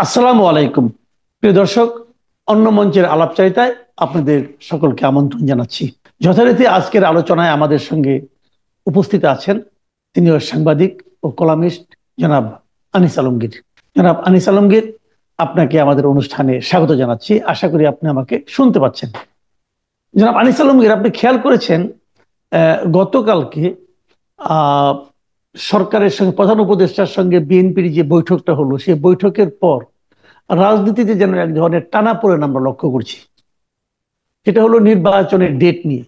আসসালামু আলাইকুম। প্রিয় দর্শক, অন্য মঞ্চের আলাপচারিতায় আপনাদের সকলকে আমন্ত্রণ জানাচ্ছি। যথারীতি আজকের আলোচনায় আমাদের সঙ্গে উপস্থিত আছেন সিনিয়র সাংবাদিক ও কলামিস্ট জনাব আনিস আলমগীর। জনাব আনিস আলমগীর, আপনাকে আমাদের অনুষ্ঠানে স্বাগত জানাচ্ছি। আশা করি আপনি আমাকে শুনতে পাচ্ছেন। জনাব আনিস আলমগীর, আপনি খেয়াল করেছেন গতকালকে আহ সরকারের সঙ্গে, প্রধান উপদেষ্টার সঙ্গে বিএনপির যে বৈঠকটা হলো, সেই বৈঠকের পর রাজনীতিতে যেন এক ধরনের টানাপোড়েন আমরা লক্ষ্য করছি। সেটা হলো নির্বাচনের ডেট নিয়ে।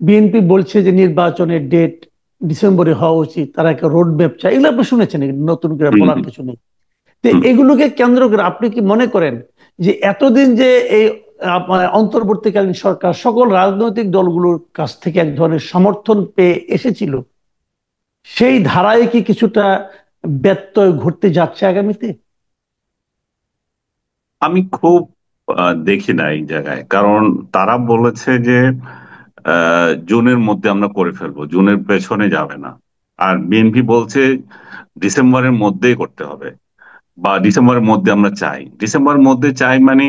বিএনপি বলছে যে নির্বাচনের ডেট ডিসেম্বরে হওয়া উচিত, তারা একটা রোড ম্যাপ চায়। এগুলো আপনি শুনেছেন, নতুন করে হুম, বলার হুম, কিছু নেই। তো হুম। এগুলোকে কেন্দ্র করে আপনি কি মনে করেন যে এতদিন যে এই অন্তর্বর্তীকালীন সরকার সকল রাজনৈতিক দলগুলোর কাছ থেকে এক ধরনের সমর্থন পেয়ে এসেছিল, সেই ধারায় কি কিছুটা ব্যত্যয় ঘটতে যাচ্ছে আগামীতে? আমি খুব দেখি না এই জায়গায়, কারণ তারা বলেছে যে জুনের মধ্যে আমরা করে ফেলবো, জুনের পেছনে যাবে না। আর বিএনপি বলছে ডিসেম্বরের মধ্যেই করতে হবে, বা ডিসেম্বরের মধ্যে আমরা চাই। ডিসেম্বরের মধ্যে চাই মানে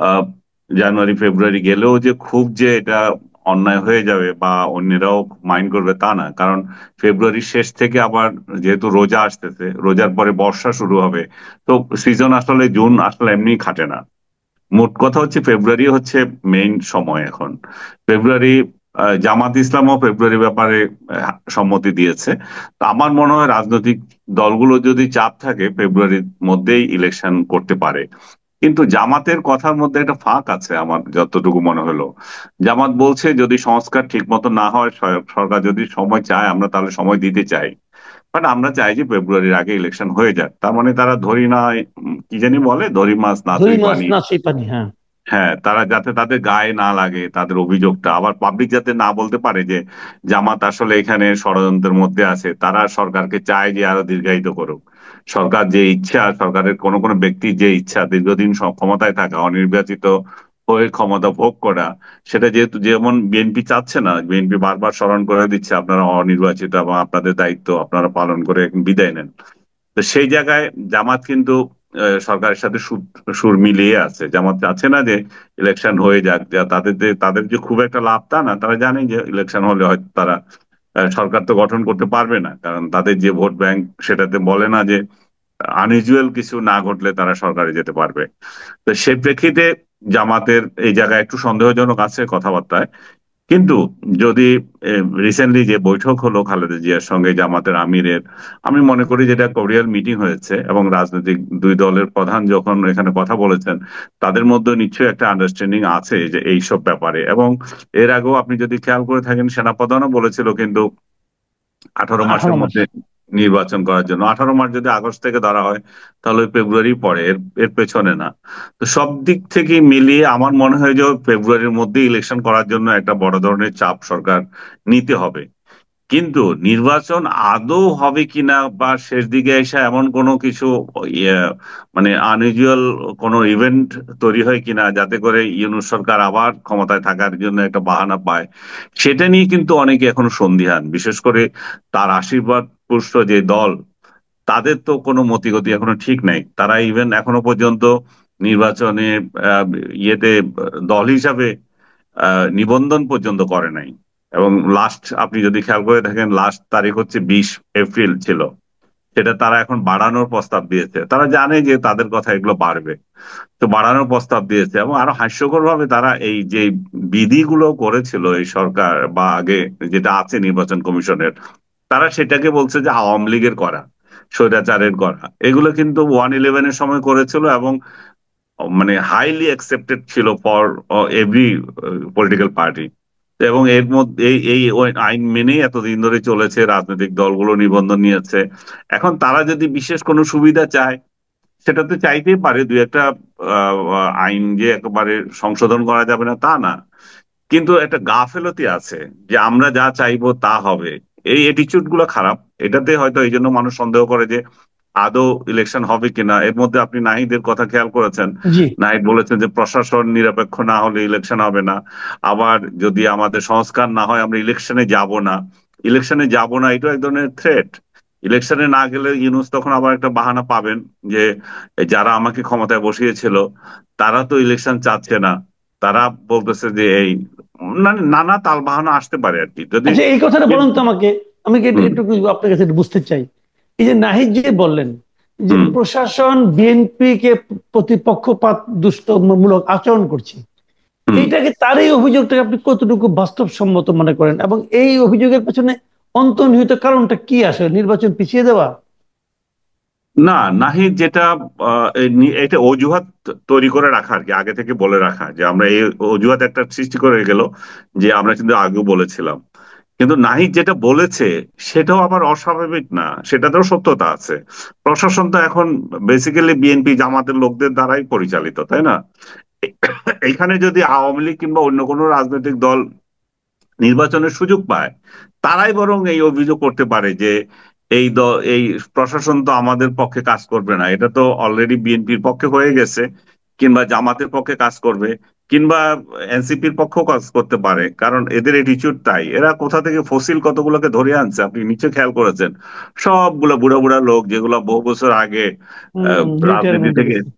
আহ, জানুয়ারি ফেব্রুয়ারি গেলেও যে খুব যে এটা অন্যায় হয়ে যাবে বা অন্যরাও মাইন্ড করবে তা না, কারণ ফেব্রুয়ারির শেষ থেকে আবার যেহেতু রোজা আসতেছে, রোজার পরে বর্ষা শুরু হবে। তো সিজন আসলে জুন আসলে এমনি খাটে না। মোট কথা হচ্ছে ফেব্রুয়ারি হচ্ছে মেইন সময় এখন। ফেব্রুয়ারি, জামাত ইসলামও ফেব্রুয়ারি ব্যাপারে সম্মতি দিয়েছে। তো আমার মনে হয় রাজনৈতিক দলগুলো যদি চাপ থাকে ফেব্রুয়ারির মধ্যেই ইলেকশন করতে পারে। কিন্তু জামাতের কথার মধ্যে একটা ফাঁক আছে আমার যতটুকু মনে হলো। জামাত বলছে যদি সংস্কার ঠিক মতো না হয়, সরকার যদি সময় চায় আমরা তাহলে সময় দিতে চাই, বাট আমরা চাই যে ফেব্রুয়ারির আগে ইলেকশন হয়ে যাক। তার মানে তারা ধরি না, কি জানি বলে, ধরি মাছ না দুই চুই মাস পানি। না সেই পানি, হ্যাঁ। হ্যাঁ, তারা যাতে তাদের গায়ে না লাগে তাদের অভিযোগটা, আবার পাবলিক যাতে না বলতে পারে যে জামাত আসলে এখানে ষড়যন্ত্রের মধ্যে আছে। তারা সরকারকে চায় যে আরো দীর্ঘায়িত করুক। সরকার যে ইচ্ছা, সরকারের কোন কোন ব্যক্তির যে ইচ্ছা দীর্ঘদিন ক্ষমতায় থাকা, অনির্বাচিত হয়ে ক্ষমতা ভোগ করা, সেটা যেহেতু যেমন বিএনপি চাচ্ছে না, বিএনপি বারবার স্মরণ করে দিচ্ছে আপনারা অনির্বাচিত এবং আপনাদের দায়িত্ব আপনারা পালন করে বিদায় নেন। তো সেই জায়গায় জামাত কিন্তু সরকারের সাথে সুর মিলিয়ে আছে। জামাত চাচ্ছে না যে ইলেকশন হয়ে যাক, যা তাদের যে খুব একটা লাভ তা না। তারা জানে যে ইলেকশন হলে হয়তো তারা সরকার তো গঠন করতে পারবে না, কারণ তাদের যে ভোট ব্যাংক সেটাতে বলে না যে আনইউজুয়াল কিছু না ঘটলে তারা সরকারে যেতে পারবে। তো সেই প্রেক্ষিতে জামাতের এই জায়গায় একটু সন্দেহজনক আছে কথাবার্তায়। কিন্তু যদি রিসেন্টলি যে বৈঠক হলো খালেদা জিয়ার সঙ্গে জামাতের আমিরের, আমি মনে করি যেটা কোরিয়াল মিটিং হয়েছে এবং রাজনৈতিক দুই দলের প্রধান যখন এখানে কথা বলেছেন, তাদের মধ্যে নিশ্চয়ই একটা আন্ডারস্ট্যান্ডিং আছে যে এইসব ব্যাপারে। এবং এর আগেও আপনি যদি খেয়াল করে থাকেন, সেনাপ্রধানও বলেছিল কিন্তু 18 মাসের 18 মাস। মধ্যে নির্বাচন করার জন্য। 18 মাস যদি আগস্ট থেকে ধরা হয় তাহলে ওই ফেব্রুয়ারি পরে, এর এর পেছনে না। তো সব দিক থেকে মিলিয়ে আমার মনে হয় যে ফেব্রুয়ারির মধ্যে ইলেকশন করার জন্য একটা বড় ধরনের চাপ সরকার নিতে হবে। কিন্তু নির্বাচন আদৌ হবে কিনা বা শেষ দিকে এসে এমন কোনো কিছু ইয়ে, মানে আনইউজুয়াল কোনো ইভেন্ট তৈরি হয় কিনা যাতে করে ইউনূস সরকার আবার ক্ষমতায় থাকার জন্য একটা বাহানা পায়, সেটা নিয়ে কিন্তু অনেকে এখনো সন্দিহান। বিশেষ করে তার আশীর্বাদ পুষ্ট যে দল, তাদের তো কোনো মতিগতি এখনো ঠিক নাই। তারা ইভেন এখনো পর্যন্ত নির্বাচনে আহ, ইয়েতে দল হিসাবে নিবন্ধন পর্যন্ত করে নাই। এবং লাস্ট আপনি যদি খেয়াল করে দেখেন, লাস্ট তারিখ হচ্ছে 20 এপ্রিল ছিল। সেটা তারা এখন বাড়ানোর প্রস্তাব দিয়েছে। তারা জানে যে তাদের কথা এগুলো বাড়বে, তো বাড়ানোর প্রস্তাব দিয়েছে। এবং আরো হাস্যকর ভাবে তারা এই যে বিধিগুলো করেছিল এই সরকার বা আগে যেটা আছে নির্বাচন কমিশনের, তারা সেটাকে বলছে যে আওয়ামী লীগের করা, স্বৈরাচারের করা। এগুলো কিন্তু 111-এর সময় করেছিল এবং মানে হাইলি অ্যাকসেপ্টেড ছিল ফর এভরি পলিটিক্যাল পার্টি। এবং এর মধ্যে এই ওই আইন মেনেই এতদিন ধরে চলেছে, রাজনৈতিক দলগুলো নিবন্ধন নিয়েছে। এখন তারা যদি বিশেষ কোনো সুবিধা চায়, সেটা তো চাইতেই পারে। দুই একটা আইন যে একেবারে সংশোধন করা যাবে না তা না, কিন্তু একটা গাফেলতি আছে যে আমরা যা চাইবো তা হবে। এই অ্যাটিচিউড গুলো খারাপ। এটাতে হয়তো এই জন্য মানুষ সন্দেহ করে যে আদৌ ইলেকশন হবে কিনা। এর মধ্যে আপনি নাহিদের কথা খেয়াল করেছেন, জি। নাহিদ বলেছেন যে প্রশাসন নিরপেক্ষ না হলে ইলেকশন হবে না। আবার যদি আমাদের সংস্কার না হয় আমরা ইলেকশনে যাব না। ইলেকশনে যাব না, এটাও এক ধরনের থ্রেট। ইলেকশনে না গেলে ইউনূস তখন আবার একটা বাহানা পাবেন যে যারা আমাকে ক্ষমতায় বসিয়েছিল তারা তো ইলেকশন চাচ্ছে না, তারা বলতেছে যে এই নানা তাল বাহানা আসতে পারে আর কি যদি। আচ্ছা, এই কথাটা বলুন তো আমাকে, আমি কি হুম। একটু আপনার কাছে একটু বুঝতে চাই। এই যে নাহিদ যে বললেন যে হুম। প্রশাসন বিএনপি কে প্রতিপক্ষপাত দুষ্টমূলক আচরণ করছে, হুম। এইটাকে, তার এই অভিযোগটাকে আপনি কতটুকু বাস্তবসম্মত মনে করেন, এবং এই অভিযোগের পেছনে অন্তর্নিহিত কারণটা কি, আসলে নির্বাচন পিছিয়ে দেওয়া? না, নাহিদ যেটা এটা অজুহাত তৈরি করে রাখা আর কি, আগে থেকে বলে রাখা যে আমরা এই অজুহাত একটা সৃষ্টি করে গেল যে আমরা কিন্তু আগেও বলেছিলাম। কিন্তু নাহিদ যেটা বলেছে সেটাও আবার অস্বাভাবিক না, সেটাতেও সত্যতা আছে। প্রশাসন তো এখন বেসিক্যালি বিএনপি জামাতের লোকদের দ্বারাই পরিচালিত, তাই না? এ- এখানে যদি আওয়ামী লীগ কিংবা অন্য কোনো রাজনৈতিক দল নির্বাচনের সুযোগ পায়, তারাই বরং এই অভিযোগ করতে পারে যে এই প্রশাসন তো আমাদের পক্ষে কাজ করবে না, এটা তো অলরেডি বিএনপির পক্ষে হয়ে গেছে, কিংবা জামাতের পক্ষে কাজ করবে, কিংবা এনসিপির পক্ষেও কাজ করতে পারে, কারণ এদের অ্যাটিটিউড তাই। এরা কোথা থেকে ফসিল কতগুলোকে ধরে আনছে আপনি নিচে খেয়াল করেছেন? সবগুলো বুড়া বুড়া লোক যেগুলো বহু বছর আগে রাজনীতি রিটায়ারমেন্টে থেকে গেছে।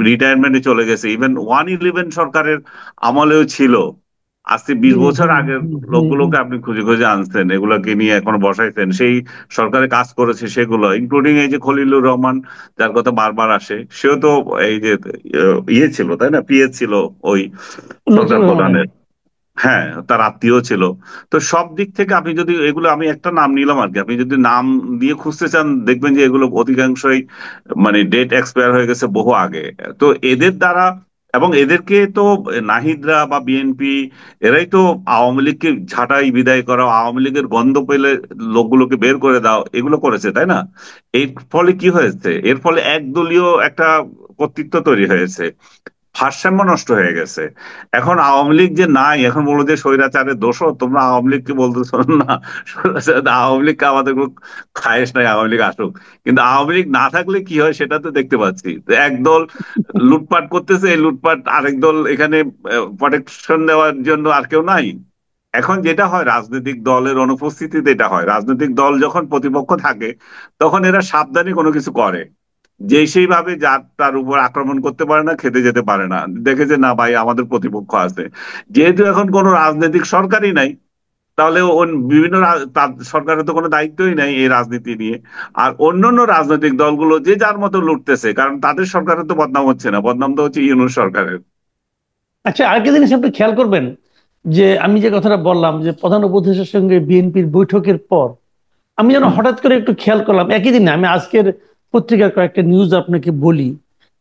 রিটায়ারমেন্টে চলে গেছে, ইভেন 111 সরকারের আমলেও ছিল। আজকে 20 বছর আগের লোকগুলোকে আপনি খুঁজে খুঁজে আনছেন, এগুলোকে নিয়ে এখন বসাইছেন, সেই সরকারে কাজ করেছে সেগুলো, ইনক্লুডিং এই যে খলিলুর রহমান যার কথা বারবার আসে, সেও তো এই যে ইয়ে ছিল তাই না, পিএ ছিল ওই সরকার নজরুল রহমান। প্রধানের। হ্যাঁ, তার আত্মীয় ছিল। তো সব দিক থেকে আপনি যদি এগুলো, আমি একটা নাম নিলাম আর কি, আপনি যদি নাম দিয়ে খুঁজতে চান দেখবেন যে এগুলো অধিকাংশই মানে ডেট এক্সপায়ার হয়ে গেছে বহু আগে। তো এদের দ্বারা, এবং এদেরকে তো নাহিদরা বা বিএনপি এরাই তো আওয়ামী লীগকে ঝাঁটাই বিদায় করা, আওয়ামী লীগের গন্ধ পেলে লোকগুলোকে বের করে দাও, এগুলো করেছে তাই না? এর ফলে কি হয়েছে? এর ফলে একদলীয় একটা কর্তৃত্ব তৈরি হয়েছে, ভারসাম্য নষ্ট হয়ে গেছে। এখন আওয়ামী লীগ যে নাই, এখন বলো যে স্বৈরাচারের দোষর, তোমরা আওয়ামী লীগকে বলতেছো না আওয়ামী লীগকে আমাদের কোনো খায়েশ নাই, আওয়ামী লীগ আসুক। কিন্তু আওয়ামী লীগ না থাকলে কি হয় সেটা তো দেখতে পাচ্ছি, তো একদল লুটপাট করতেছে, এই লুটপাট আরেক দল এখানে প্রোটেকশন দেওয়ার জন্য আর কেউ নাই। এখন যেটা হয়, রাজনৈতিক দলের অনুপস্থিতিতে এটা হয়, রাজনৈতিক দল যখন প্রতিপক্ষ থাকে তখন এরা সাবধানে কোনো কিছু করে, যে সেইভাবে যার তার উপর আক্রমণ করতে পারে না, খেতে যেতে পারে না, দেখে যে না ভাই আমাদের প্রতিপক্ষ আছে। যেহেতু এখন কোনো রাজনৈতিক সরকারই নাই, তাহলে বিভিন্ন তার সরকারের তো কোনো দায়িত্বই নাই এই রাজনীতি নিয়ে। আর অন্যান্য রাজনৈতিক দলগুলো যে যার মতো লুটতেছে, কারণ তাদের সরকারের তো বদনাম হচ্ছে না, বদনাম তো হচ্ছে ইউনূস সরকারের। আচ্ছা, আরেকটা জিনিস আপনি খেয়াল করবেন, যে আমি যে কথাটা বললাম যে প্রধান উপদেষ্টার সঙ্গে বিএনপির বৈঠকের পর আমি যেন হুম। হঠাৎ করে একটু খেয়াল করলাম একই দিনে, আমি আজকের পত্রিকার কয়েকটা নিউজ আপনাকে বলি।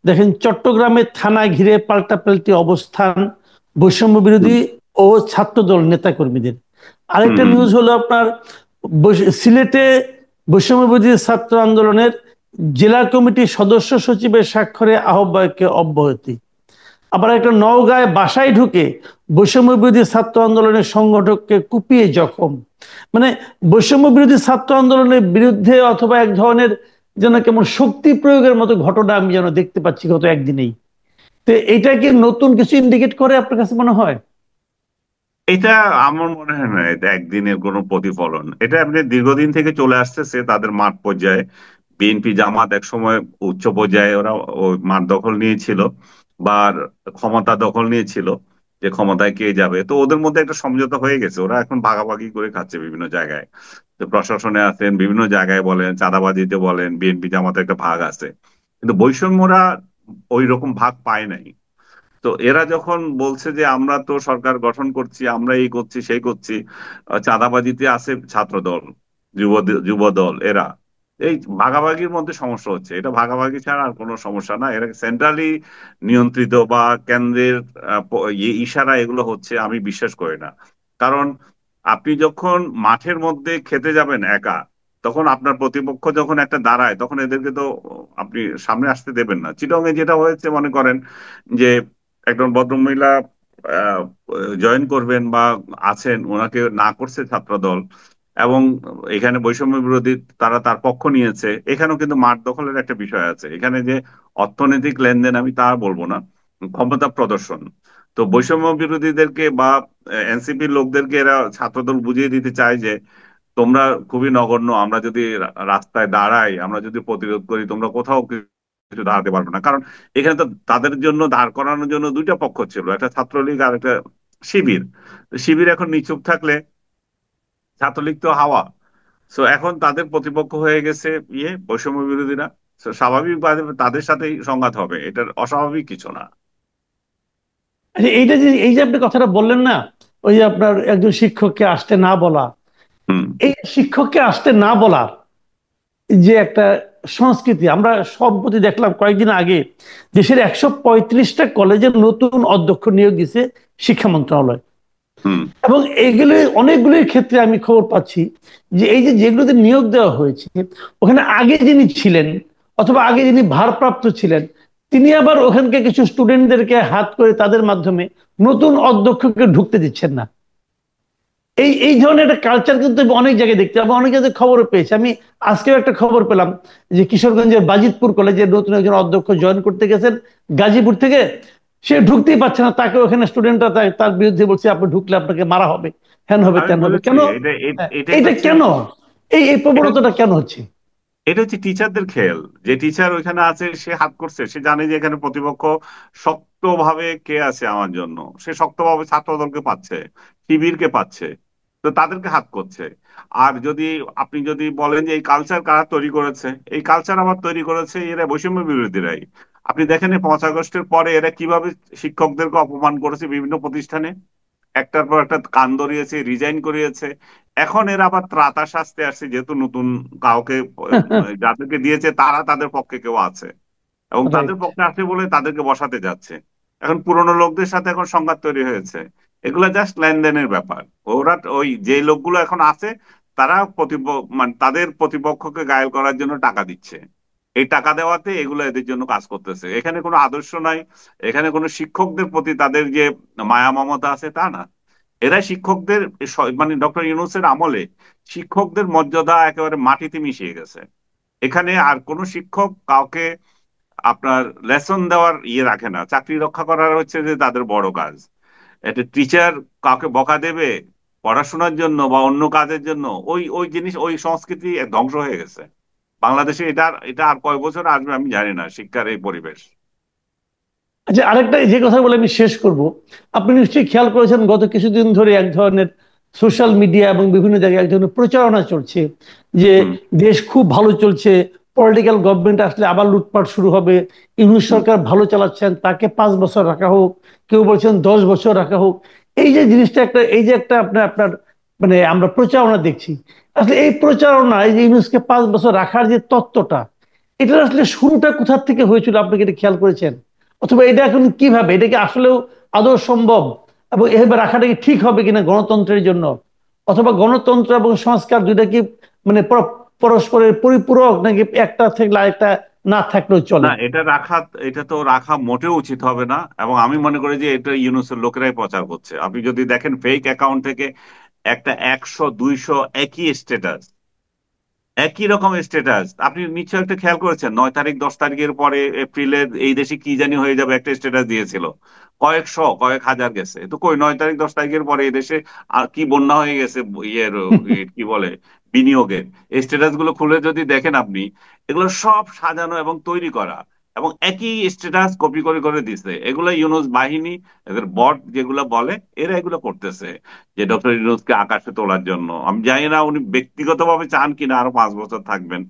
দেখেন, চট্টগ্রামের থানা ঘিরে পাল্টাপাল্টি অবস্থান বৈষম্য হুম। বিরোধী ও ছাত্রদল নেতাকর্মীদের। হুম। আরেকটা হুম। নিউজ হলো আপনার সিলেটে বৈষম্য বিরোধী ছাত্র আন্দোলনের জেলা কমিটির সদস্য সচিবের স্বাক্ষরে আহ্বায়ককে অব্যাহতি। আবার একটা নওগাঁয় বাসায় ঢুকে বৈষম্য বিরোধী ছাত্র আন্দোলনের সংগঠককে কুপিয়ে জখম। মানে বৈষম্য বিরোধী ছাত্র আন্দোলনের বিরুদ্ধে অথবা এক ধরনের যেন কেমন শক্তি প্রয়োগের মতো ঘটনা আমি যেন দেখতে পাচ্ছি গত একদিনেই। তো এটা কি নতুন কিছু ইন্ডিকেট করে আপনার কাছে মনে হয়? এটা আমার মনে হয় না এটা একদিনের কোনো প্রতিফলন, এটা আপনি দীর্ঘদিন থেকে চলে আসতেছে তাদের মাঠ পর্যায়ে। বিএনপি জামাত এক সময় উচ্চ পর্যায়ে ওরা ওই মাঠ দখল নিয়েছিল বা ক্ষমতা দখল নিয়েছিল, যে ক্ষমতায় কে যাবে, তো ওদের মধ্যে একটা সমঝোতা হয়ে গেছে, ওরা এখন ভাগাভাগি করে খাচ্ছে বিভিন্ন জায়গায়। তো প্রশাসনে আছেন, বিভিন্ন জায়গায় বলেন, চাঁদাবাজিতে বলেন, বিএনপি জামাতের একটা ভাগ আছে। কিন্তু বৈষম্যরা ওই রকম ভাগ পায় নাই। তো এরা যখন বলছে যে আমরা তো সরকার গঠন করছি, আমরা এই করছি সেই করছি, চাঁদাবাজিতে আছে ছাত্র দল, যুব যুব দল, এরা এই ভাগাভাগির মধ্যে সমস্যা হচ্ছে। এটা ভাগাভাগি ছাড়া আর কোনো সমস্যা না, এরা সেন্ট্রালি নিয়ন্ত্রিত বা কেন্দ্রের ইশারা এগুলো হচ্ছে, আমি বিশ্বাস করি না। কারণ আপনি যখন মাঠের মধ্যে খেতে যাবেন একা, তখন আপনার প্রতিপক্ষ যখন একটা দাঁড়ায় তখন এদেরকে তো আপনি সামনে আসতে দেবেন না। চিটং এ যেটা হয়েছে মনে করেন যে একজন ভদ্রমহিলা জয়েন করবেন বা আছেন, ওনাকে না করছে ছাত্রদল, এবং এখানে বৈষম্য বিরোধী তারা তার পক্ষ নিয়েছে, এখানেও কিন্তু মাঠ দখলের একটা বিষয় আছে, এখানে যে অর্থনৈতিক লেনদেন আমি তা বলবো না, ক্ষমতা প্রদর্শন। তো বৈষম্য বিরোধীদেরকে বা এনসিপির লোকদেরকে এরা ছাত্রদল বুঝিয়ে দিতে চায় যে তোমরা খুবই নগণ্য, আমরা যদি রাস্তায় দাঁড়াই, আমরা যদি প্রতিরোধ করি, তোমরা কোথাও কিছু দাঁড়াতে পারবে না। কারণ এখানে তো তাদের জন্য দাঁড় করানোর জন্য দুইটা পক্ষ ছিল, একটা ছাত্রলীগ আর একটা শিবির। তো শিবির এখন নিচুপ থাকলে ছাত্রলীগ তো হাওয়া। সো এখন তাদের প্রতিপক্ষ হয়ে গেছে বৈষম্য বিরোধীরা। So স্বাভাবিকভাবে তাদের সাথেই সংঘাত হবে, এটার অস্বাভাবিক কিছু না। আচ্ছা, এইটা যে এই যে আপনি কথাটা বললেন না, ওই যে আপনার একজন শিক্ষককে আসতে না বলা, হুম। এই শিক্ষককে আসতে না বলার যে একটা সংস্কৃতি আমরা সম্প্রতি দেখলাম কয়েকদিন আগে, দেশের 135টা কলেজের নতুন অধ্যক্ষ নিয়োগ দিছে শিক্ষা মন্ত্রণালয়। হুম। এবং এগুলো অনেকগুলোর ক্ষেত্রে আমি খবর পাচ্ছি যে এই যে যেগুলোতে নিয়োগ দেওয়া হয়েছে, ওখানে আগে যিনি ছিলেন অথবা আগে যিনি ভারপ্রাপ্ত ছিলেন, তিনি আবার ওখানকে কিছু স্টুডেন্টদেরকে হাত করে তাদের মাধ্যমে নতুন অধ্যক্ষকে ঢুকতে দিচ্ছেন না। এই এই ধরনের একটা কালচার কিন্তু আমি অনেক জায়গায় দেখতে, আমি অনেক জায়গায় খবরও পেয়েছি। আমি আজকেও একটা খবর পেলাম যে কিশোরগঞ্জের বাজিতপুর কলেজের নতুন একজন অধ্যক্ষ জয়েন করতে গেছেন গাজীপুর থেকে, সে ঢুকতেই পারছে না, তাকে ওখানে স্টুডেন্টরা তার বিরুদ্ধে বলছে আপনি ঢুকলে আপনাকে মারা হবে, হ্যান হবে, আমি তেন হবে। বুঝেছি, কেন? এটাই এটা হচ্ছে, কেন? এই এই এটা প্রবণতাটা কেন হচ্ছে? এটা হচ্ছে টিচারদের খেল। যে টিচার ওইখানে আছে সে হাত করছে, সে জানে যে এখানে প্রতিপক্ষ শক্তভাবে কে আছে আমার জন্য, সে শক্তভাবে ছাত্র দলকে পাচ্ছে, শিবিরকে পাচ্ছে, তো তাদেরকে হাত করছে। আর যদি আপনি যদি বলেন যে এই কালচার কারা তৈরি করেছে, এই কালচার আবার তৈরি করেছে এরা বৈষম্য বিরোধীরাই। আপনি দেখেন 5 আগস্টের পরে এরা কিভাবে শিক্ষকদেরকে অপমান করেছে বিভিন্ন প্রতিষ্ঠানে, একটার পর একটা কান ধরিয়েছে, রিজাইন করিয়েছে। এখন এরা আবার ত্রাতা সাজতে আসছে, যেহেতু নতুন কাউকে যাদেরকে দিয়েছে তারা তাদের পক্ষে কেউ আছে, এবং তাদের রাইট। পক্ষে আছে বলে তাদেরকে বসাতে যাচ্ছে। এখন পুরনো লোকদের সাথে এখন সংঘাত তৈরি হয়েছে। এগুলো জাস্ট লেনদেনের ব্যাপার। ওরা ওই যে লোকগুলো এখন আছে, তারা মানে তাদের প্রতিপক্ষকে ঘায়েল করার জন্য টাকা দিচ্ছে। এই টাকা দেওয়াতে এগুলো এদের জন্য কাজ করতেছে। এখানে কোনো আদর্শ নাই, এখানে কোনো শিক্ষকদের প্রতি তাদের যে মায়া মমতা আছে তা না। এরা শিক্ষকদের মানে ডক্টর ইউনূসের আমলে শিক্ষকদের মর্যাদা একেবারে মাটিতে মিশিয়ে গেছে। এখানে আর কোনো শিক্ষক কাউকে আপনার লেসন দেওয়ার রাখে না, চাকরি রক্ষা করার হচ্ছে যে তাদের বড় কাজ। একটা টিচার কাউকে বকা দেবে পড়াশোনার জন্য বা অন্য কাজের জন্য, ওই ওই জিনিস, ওই সংস্কৃতি ধ্বংস হয়ে গেছে বাংলাদেশে। এটা আর কয় বছর আসবে আমি জানি না, শিক্ষার এই পরিবেশ। আচ্ছা, আরেকটা যে কথা বলে আমি শেষ করব, আপনি নিশ্চয়ই খেয়াল করেছেন গত কিছুদিন ধরে এক ধরনের সোশ্যাল মিডিয়া এবং বিভিন্ন জায়গায় এক ধরনের প্রচারণা চলছে যে হুম। দেশ খুব ভালো চলছে, পলিটিক্যাল গভর্নমেন্ট আসলে আবার লুটপাট শুরু হবে, ইউনূস হুম। সরকার ভালো চালাচ্ছেন, তাকে 5 বছর রাখা হোক, কেউ বলছেন 10 বছর রাখা হোক। এই যে জিনিসটা একটা, এই যে একটা আপনার আপনার মানে আমরা প্রচারণা দেখছি, আসলে এই প্রচারণা, এই যে ইউনূসকে 5 বছর রাখার যে তত্ত্বটা, এটা আসলে শুরুটা কোথা থেকে হয়েছিল আপনি কি এটা খেয়াল করেছেন? অথবা এটা এখন কিভাবে, এটা কি আসলেও আদৌ সম্ভব, এবং এভাবে রাখাটা কি ঠিক হবে কিনা গণতন্ত্রের জন্য? অথবা গণতন্ত্র এবং সংস্কার দুইটা কি মানে পরস্পরের পরিপূরক, নাকি একটা থাকলে আরেকটা না থাকলেও না, চলে? এটা তো রাখা মোটেও উচিত হবে না, এবং আমি মনে করি যে এটা ইউনূসের লোকেরাই প্রচার করছে। আপনি যদি দেখেন ফেক অ্যাকাউন্ট থেকে একটা 100 200 একই স্ট্যাটাস, একই রকম স্ট্যাটাস। আপনি নিশ্চয় একটা খেয়াল করেছেন, 9 তারিখ 10 তারিখের পরে এপ্রিলের এই দেশে কি জানি হয়ে যাবে একটা স্ট্যাটাস দিয়েছিল, কয়েকশো কয়েক হাজার গেছে। তো কই 9 তারিখ 10 তারিখের পরে এই দেশে আর কি বন্যা হয়ে গেছে ইয়ের, কি বলে, বিনিয়োগের। এই স্ট্যাটাস গুলো খুলে যদি দেখেন আপনি, এগুলো সব সাজানো এবং তৈরি করা, এবং একই স্ট্যাটাস কপি করে করে দিচ্ছে। এগুলো ইউনুস বাহিনী, এদের বট যেগুলো বলে, এরা এগুলো করতেছে যে ডক্টর ইউনূসকে আকাশে তোলার জন্য। আমি জানি না উনি ব্যক্তিগতভাবে চান কিনা আরো 5 বছর থাকবেন,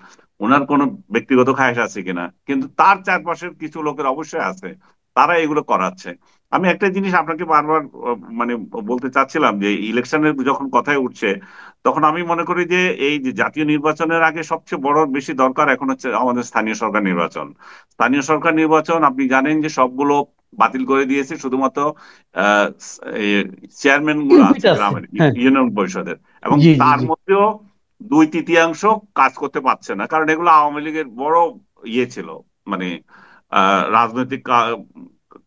ওনার কোনো ব্যক্তিগত খায়েশ আছে কিনা, কিন্তু তার চারপাশের কিছু লোকের অবশ্যই আছে, তারা এগুলো করাচ্ছে। আমি একটা জিনিস আপনাকে বারবার মানে বলতে চাচ্ছিলাম যে ইলেকশনের যখন কথায় উঠছে, তখন আমি মনে করি যে এই যে জাতীয় নির্বাচনের আগে সবচেয়ে বড় বেশি দরকার এখন হচ্ছে আমাদের স্থানীয় সরকার নির্বাচন। স্থানীয় সরকার নির্বাচন আপনি জানেন যে সবগুলো বাতিল করে দিয়েছে, শুধুমাত্র চেয়ারম্যান গুলো আছে ইউপিটা আছে, গ্রামের হ্যাঁ। ইউনিয়ন পরিষদের, এবং জি জি তার জি। মধ্যেও 2/3 কাজ করতে পারছে না, কারণ এগুলো আওয়ামী লীগের বড় ছিল, মানে রাজনৈতিক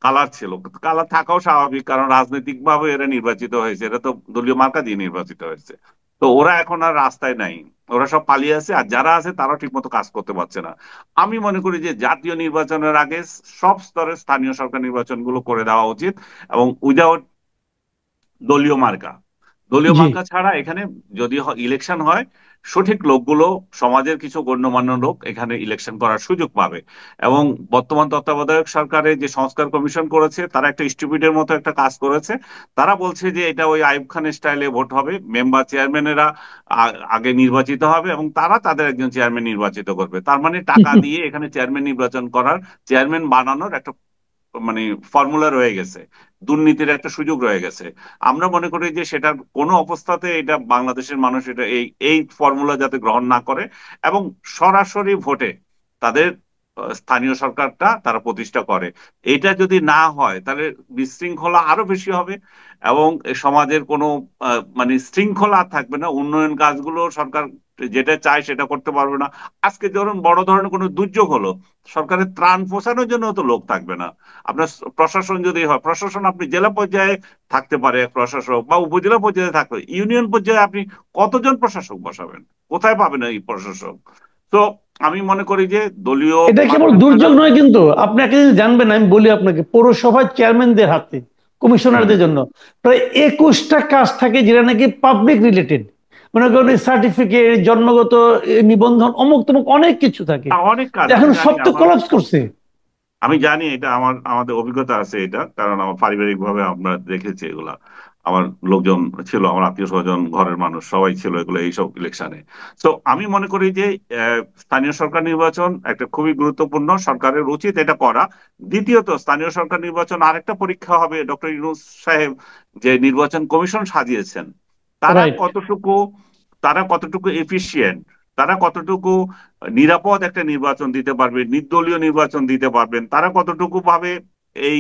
কালার ছিল। কালার থাকাও স্বাভাবিক, কারণ রাজনৈতিক ভাবে এরা নির্বাচিত হয়েছে, এরা তো দলীয় মার্কা দিয়ে নির্বাচিত হয়েছে। তো ওরা এখন আর রাস্তায় নাই, ওরা সব পালিয়ে আছে, আর যারা আছে তারাও ঠিক মতো কাজ করতে পারছে না। আমি মনে করি যে জাতীয় নির্বাচনের আগে সব স্তরের স্থানীয় সরকার নির্বাচনগুলো করে দেওয়া উচিত, এবং উইদাউট দলীয় মার্কা। দলীয় জি। মার্কা ছাড়া এখানে যদি ইলেকশন হয়, সঠিক লোকগুলো, সমাজের কিছু গণ্যমান্য লোক এখানে ইলেকশন করার সুযোগ পাবে। এবং বর্তমান তত্ত্বাবধায়ক সরকারের যে সংস্কার কমিশন করেছে, তারা একটা স্টুপিডের মতো একটা কাজ করেছে। তারা বলছে যে এটা ওই আইয়ুব খানের স্টাইলে ভোট হবে, মেম্বার চেয়ারম্যানেরা আগে নির্বাচিত হবে এবং তারা তাদের একজন চেয়ারম্যান নির্বাচিত করবে। তার মানে টাকা দিয়ে এখানে চেয়ারম্যান নির্বাচন করার, চেয়ারম্যান বানানোর একটা মানে ফর্মুলা রয়ে গেছে, দুর্নীতির একটা সুযোগ রয়ে গেছে। আমরা মনে করি যে সেটার কোনো অবস্থাতে এটা বাংলাদেশের মানুষ এটা এই এই ফর্মুলা যাতে গ্রহণ না করে এবং সরাসরি ভোটে তাদের স্থানীয় সরকারটা তারা প্রতিষ্ঠা করে। এটা যদি না হয় তাহলে বিশৃঙ্খলা আরো বেশি হবে এবং সমাজের কোনো মানে শৃঙ্খলা আর থাকবে না। উন্নয়ন কাজগুলো সরকার যেটা চায় সেটা করতে পারবে না। আজকে ধরুন বড় ধরনের কোনো দুর্যোগ হলো, সরকারের ত্রাণ পৌঁছানোর জন্য তো লোক থাকবে না। আপনার প্রশাসন যদি হয়, প্রশাসন আপনি জেলা পর্যায়ে থাকতে পারে এক প্রশাসক, বা উপজেলা পর্যায়ে থাকতে, ইউনিয়ন পর্যায়ে আপনি কতজন প্রশাসক বসাবেন? কোথায় পাবেন এই প্রশাসক? তো আমি মনে করি যে দলীয় এটা কেবল মার্কা ছাড়া। দুর্যোগ নয়, কিন্তু আপনি একটা জিনিস জানবেন, আমি বলি আপনাকে, পৌরসভার চেয়ারম্যানদের হাতে, হুম। কমিশনারদের জন্য প্রায় 21টা কাজ থাকে যেটা নাকি পাবলিক রিলেটেড। মনে করেন সার্টিফিকেট, জন্মগত নিবন্ধন, অমুক তমুক অনেক কিছু থাকে। অনেক কাজ এখন আমি সব জানি। তো কলাপস করছে। আমি জানি এটা, আমাদের অভিজ্ঞতা আছে এটা, কারণ আমার পারিবারিক ভাবে আমরা দেখেছি এগুলা। আমার লোকজন ছিল, আমার আত্মীয় স্বজন, ঘরের মানুষ সবাই ছিল এগুলো, এইসব ইলেকশনে। তো আমি মনে করি যে স্থানীয় সরকার নির্বাচন একটা খুবই গুরুত্বপূর্ণ, সরকারের উচিত এটা করা। দ্বিতীয়ত, স্থানীয় সরকার নির্বাচন আরেকটা পরীক্ষা হবে ডক্টর ইউনূস সাহেব যে নির্বাচন কমিশন সাজিয়েছেন, তারা রাইট। কতটুকু তারা কতটুকু এফিশিয়েন্ট, তারা কতটুকু নিরাপদ একটা নির্বাচন দিতে পারবে, নির্দলীয় নির্বাচন দিতে পারবেন, তারা কতটুকু ভাবে এই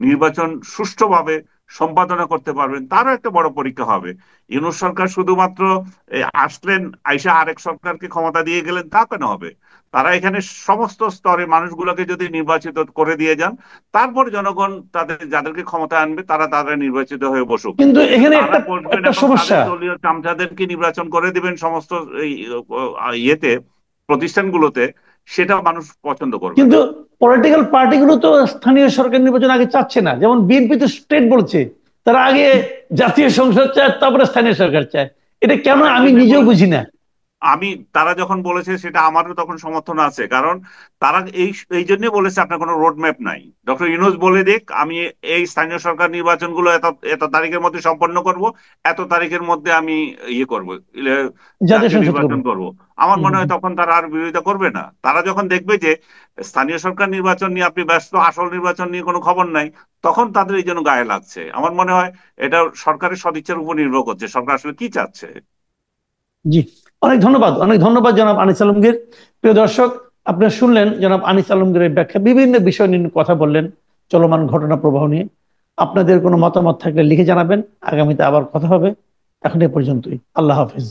নির্বাচন সুষ্ঠুভাবে সম্পাদনা করতে পারবেন, তারও একটা বড় পরীক্ষা হবে। ইউনূস সরকার শুধুমাত্র আসলেন, আইসা আরেক সরকারকে ক্ষমতা দিয়ে গেলেন, তা কেন হবে? তারা এখানে সমস্ত স্তরে মানুষগুলোকে যদি নির্বাচিত করে দিয়ে যান, তারপর জনগণ তাদের যাদেরকে ক্ষমতা আনবে তারা তারা নির্বাচিত হয়ে বসুক। কিন্তু কিন্তু এখানে তারা একটা বসবেন একটা এবং তাদের সমস্যা। দলীয় চামচাদেরকে নির্বাচন করে দিবেন সমস্ত এই ইয়েতে, প্রতিষ্ঠানগুলোতে, সেটা মানুষ পছন্দ করবে না। কিন্তু পলিটিক্যাল পার্টিগুলো তো স্থানীয় সরকার নির্বাচন আগে চাচ্ছে না, যেমন বিএনপি তো স্টেট বলছে তারা আগে জাতীয় সংসদ চায়, তারপরে স্থানীয় সরকার চায়। এটা কেন তারা এই আমি জন্য নিজেও বলেছে, বুঝি না। তারা যখন বলেছে সেটা আমারও তখন সমর্থন আছে, কারণ তারা এই এই জন্যই বলেছে আপনার কোনো রোড ম্যাপ নাই। ডক্টর ইউনূস বলে দিক আমি এই স্থানীয় সরকার নির্বাচনগুলো এত এত তারিখের মধ্যে সম্পন্ন করব, এত তারিখের মধ্যে আমি ইয়ে করব, জাতীয় জাতীয় সংসদ করবো। নির্বাচন করব। আমার হুম, মনে হুম। হয় তখন তারা আর বিরোধিতা করবে না। তারা যখন দেখবে যে স্থানীয় সরকার নির্বাচন নিয়ে আপনি ব্যস্ত, আসল নির্বাচন নিয়ে কোনো খবর নাই, তখন তাদের এই জন্য গায়ে লাগছে। আমার মনে হয় এটা সরকারের সদিচ্ছার উপর নির্ভর করছে, সরকার আসলে কি চাচ্ছে। জি। অনেক ধন্যবাদ, অনেক ধন্যবাদ জনাব আনিস আলমগীর। প্রিয় দর্শক, আপনারা শুনলেন জনাব আনিস আলমগীরের ব্যাখ্যা, বিভিন্ন বিষয় নিয়ে কথা বললেন, চলমান ঘটনা প্রবাহ নিয়ে। আপনাদের কোনো মতামত থাকলে লিখে জানাবেন, আগামীতে আবার কথা হবে। এখন এ পর্যন্তই। আল্লাহ হাফিজ।